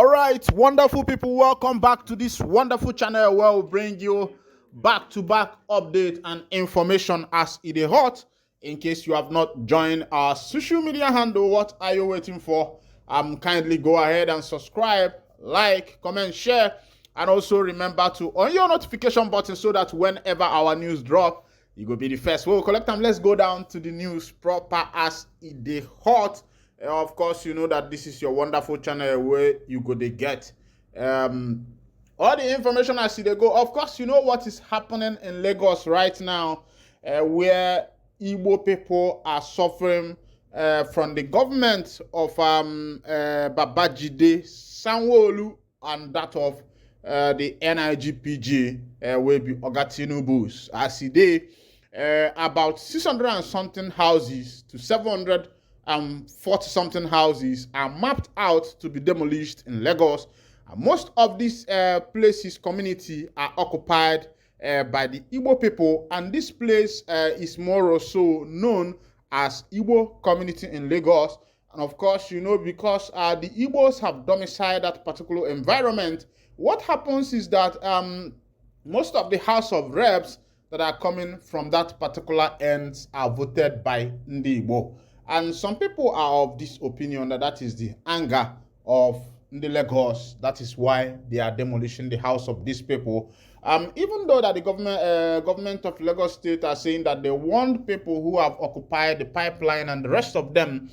All right, wonderful people, welcome back to this wonderful channel where we bring you back-to-back update and information as it is hot. In case you have not joined our social media handle, what are you waiting for? Kindly go ahead and subscribe, like, comment, share, and also remember to on your notification button so that whenever our news drop, you will be the first. We'll collect them. Let's go down to the news proper as it is hot. Of course, you know that this is your wonderful channel where you go to get all the information as they go. Of course, you know what is happening in Lagos right now, where Igbo people are suffering from the government of Babajide Sanwo-Olu and that of the NIGPG, will be tinubu. As they about 600 and something houses to 740 something houses are mapped out to be demolished in Lagos. Most of these places, community, are occupied by the Igbo people, and this place is more or so known as Igbo community in Lagos. And of course, you know, because the Igbos have domiciled that particular environment, what happens is that most of the House of Reps that are coming from that particular ends are voted by Ndi Igbo. And some people are of this opinion that that is the anger of the Lagos. That is why they are demolishing the house of these people. Even though that the government of Lagos State are saying that they want people who have occupied the pipeline and the rest of them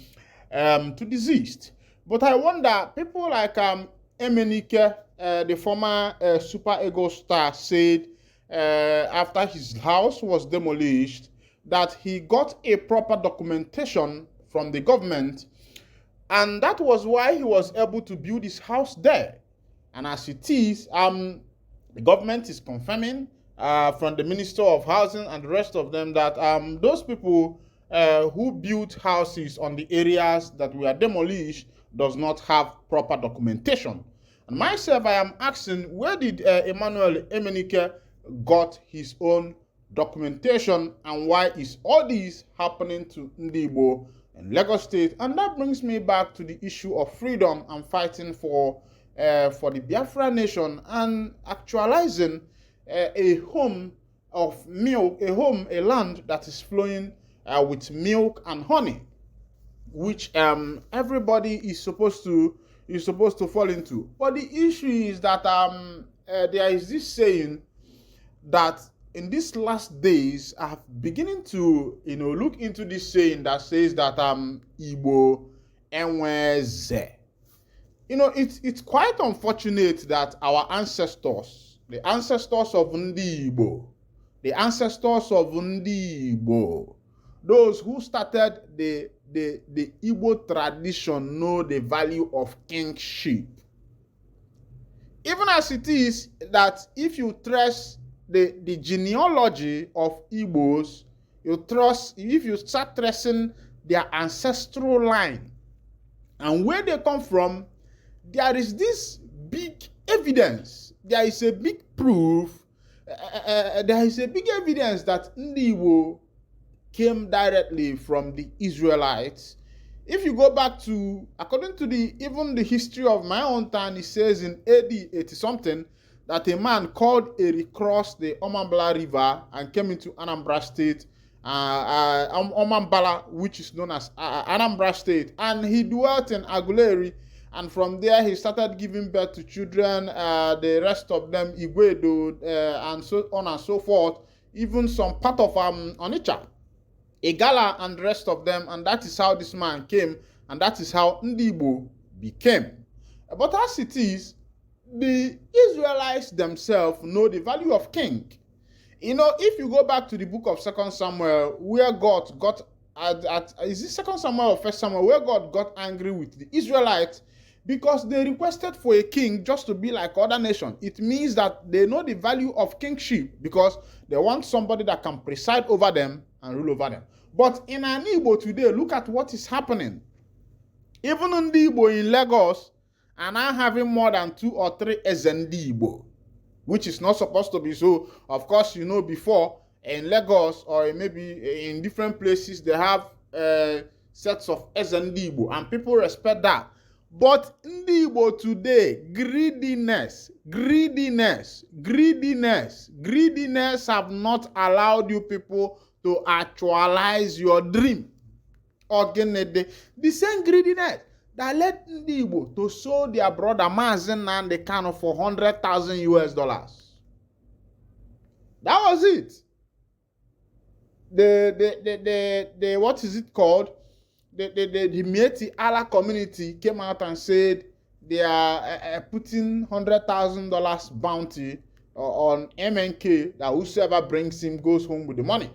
to desist. But I wonder, people like Emenike, the former Super Ego star, said after his house was demolished that he got a proper documentation from the government, and that was why he was able to build his house there. And as it is, the government is confirming from the Minister of Housing and the rest of them that those people who built houses on the areas that were demolished does not have proper documentation. And myself, I am asking, where did Emmanuel Emenike got his own documentation, and why is all this happening to Ndi Igbo in Lagos State? And that brings me back to the issue of freedom and fighting for the Biafra nation and actualizing a home of milk, a land that is flowing with milk and honey, which everybody is supposed to fall into. But the issue is that there is this saying that in these last days, I'm beginning to, look into this saying that says that Igbo enweze. It's quite unfortunate that our ancestors, the ancestors of Ndi Igbo, those who started the Igbo tradition, know the value of kingship. Even as it is that if you trace the genealogy of Igbos, if you start tracing their ancestral line and where they come from, there is this big evidence. There is a big proof. There is a big evidence that Ndi Igbo came directly from the Israelites. If you go back to, according to even the history of my own town, it says in AD 80 something, that a man called Eri crossed the Omambala River and came into Anambra State, Omambala, which is known as Anambra State, and he dwelt in Aguleri, and from there he started giving birth to children, the rest of them Igwedo, and so on and so forth, even some part of Onitsha, Igala, and the rest of them, and that is how this man came, and that is how Ndi Igbo became. But as it is, the Israelites themselves know the value of king. If you go back to the book of 2 Samuel, where God got is it 2 Samuel or 1 Samuel, where God got angry with the Israelites because they requested for a king just to be like other nations. It means that they know the value of kingship because they want somebody that can preside over them and rule over them. But in an Igbo today, look at what is happening. Even in the Igbo in Lagos, and I'm having more than 2 or 3 Igbo, which is not supposed to be so. Of course, before in Lagos or maybe in different places, they have sets of Igbo, and people respect that. But ndị Igbo today, greediness have not allowed you people to actualize your dream. The same greediness that led ndị Igbo to sell their brother Mazi Nnamdi Kanu for $100,000. That was it. The what is it called? The Mieti Allah community came out and said they are putting $100,000 bounty on MNK, that whosoever brings him goes home with the money.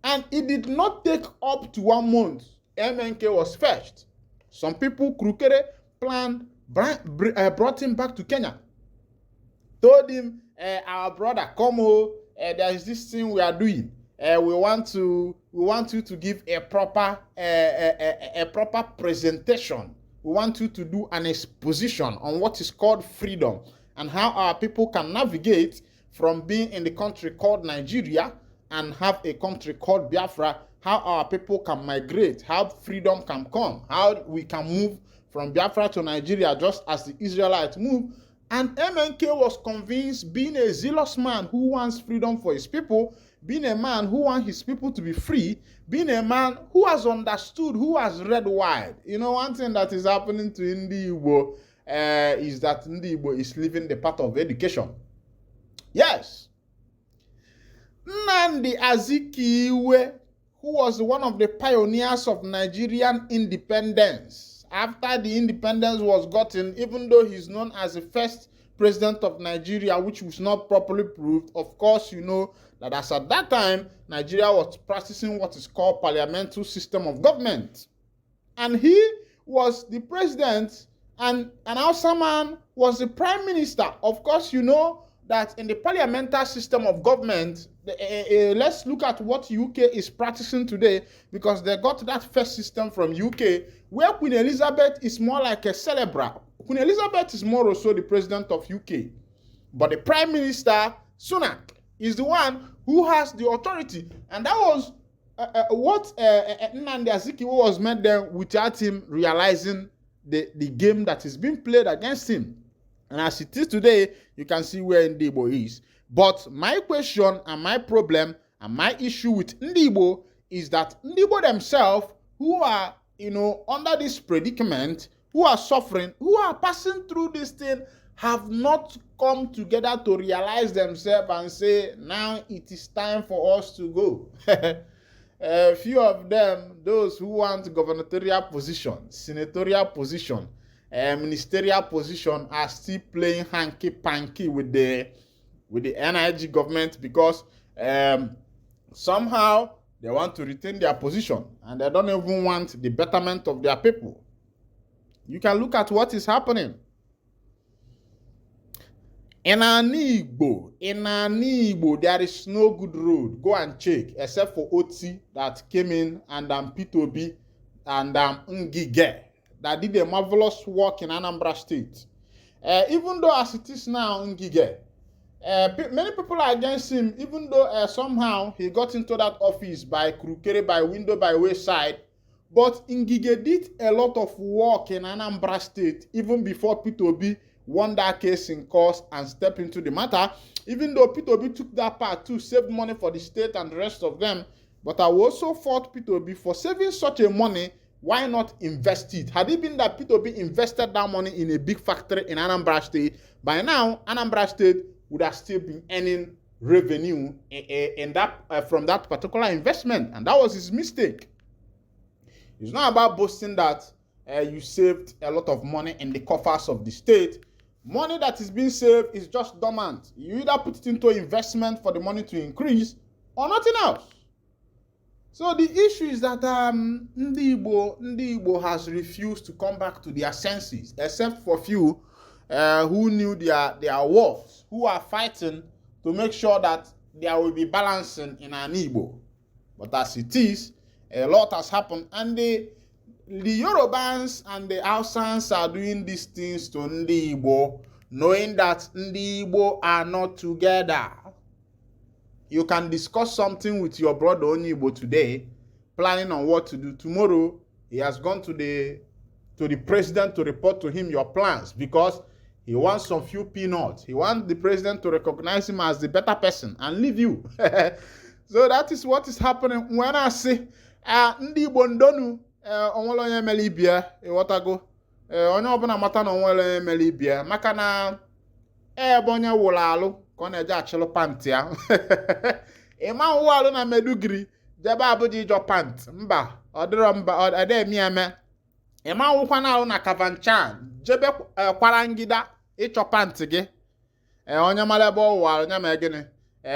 And it did not take up to 1 month. MNK was fetched. Some people, Krukere, brought him back to Kenya. Told him, our brother, come home, there is this thing we are doing. We want you to give a proper presentation. We want you to do an exposition on what is called freedom and how our people can navigate from being in the country called Nigeria and have a country called Biafra, how our people can migrate, how freedom can come, how we can move from Biafra to Nigeria just as the Israelites moved. And MNK was convinced, being a zealous man who wants freedom for his people, being a man who wants his people to be free, being a man who has understood, who has read wide. You know, one thing that is happening to Ndi Igbo is that Ndi Igbo is leaving the path of education. Yes. Nnamdi Azikiwe, who was one of the pioneers of Nigerian independence. After the independence was gotten, even though he's known as the first president of Nigeria, which was not properly proved, of course, you know that as at that time, Nigeria was practicing what is called parliamentary system of government. And he was the president, and an Hausa man was the prime minister. Of course, you know that in the parliamentary system of government, let's look at what UK is practicing today, because they got that first system from UK, where Queen Elizabeth is more like a celebrant. Queen Elizabeth is more also the president of UK. But the prime minister, Sunak, is the one who has the authority. And that was what Nnamdi Azikiwe was meant then, without him realizing the game that is being played against him. And as it is today, you can see where Ndi Igbo is. But my question and my problem and my issue with Ndi Igbo is that Ndi Igbo themselves, who are, you know, under this predicament, who are suffering, who are passing through this thing, have not come together to realize themselves and say, now it is time for us to go. A few of them, those who want gubernatorial position, senatorial position, ministerial position, are still playing hanky-panky with the NIG government, because somehow they want to retain their position and they don't even want the betterment of their people. You can look at what is happening. In Igbo, there is no good road. Go and check, except for Oti that came in, and P2B and Ngige that did a marvelous work in Anambra State. Even though as it is now Ngige, many people are against him, even though somehow he got into that office by Krukere, by window, by wayside. But Ngige did a lot of work in Anambra State, even before P2B won that case in court and stepped into the matter, even though P2B took that part too, saved money for the state and the rest of them. But I also fought P2B for saving such a money. Why not invest it? Had it been that P2B invested that money in a big factory in Anambra State, by now Anambra State would have still been earning revenue in that from that particular investment, and that was his mistake. It's not about boasting that you saved a lot of money in the coffers of the state. Money that is being saved is just dormant. You either put it into investment for the money to increase or nothing else. So the issue is that Ndi Igbo has refused to come back to their senses, except for few who knew their worth, who are fighting to make sure that there will be balancing in an Igbo. But as it is, a lot has happened, and the Yorubans and the Hausans are doing these things to Ndi Igbo, knowing that Ndi Igbo are not together. You can discuss something with your brother Onyibo today, planning on what to do tomorrow. He has gone to the to the president to report to him your plans because he wants some few peanuts. He wants the president to recognize him as the better person and leave you. So that is what is happening when I say, ndị Igbo ndonu, onwere onye mere ibia, ịghọtago, onye ọbụla mata na onwere onye mere ibia, maka na ebe onye wụrụ alụ ka ọ na-eje achịlụ pantị ahụ. Ịma wụ alụ na Meduguri, jebe Abuja ịjọ pant, mba, ọ dịrọ mba, ọ dị eme eme. Ịma wụkwa na alụ na Kavanchan, jebe Kwarangida ịchọ pantị gị. Onye mara ebe ọ wụ alụ, nya ma gịnị?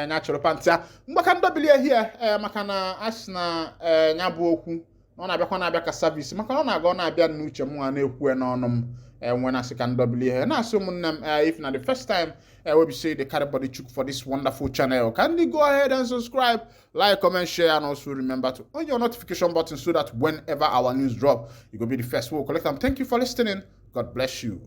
Nya chọrọ pantị ya. Mgbaka ndọbili ehie, maka na asị na nya bụ okwu, ọ na-abịakwa na-abịa ka service, maka na ọ na-aga ọ na-abịa n'uche m nwa na-ekwu n'ọnụ m. When I say can double here, now so if not the first time we be say the carry body chook for this wonderful channel, can you go ahead and subscribe, like, comment, share, and also remember to on your notification button so that whenever our news drop, you will be the first one to collect them. Thank you for listening. God bless you.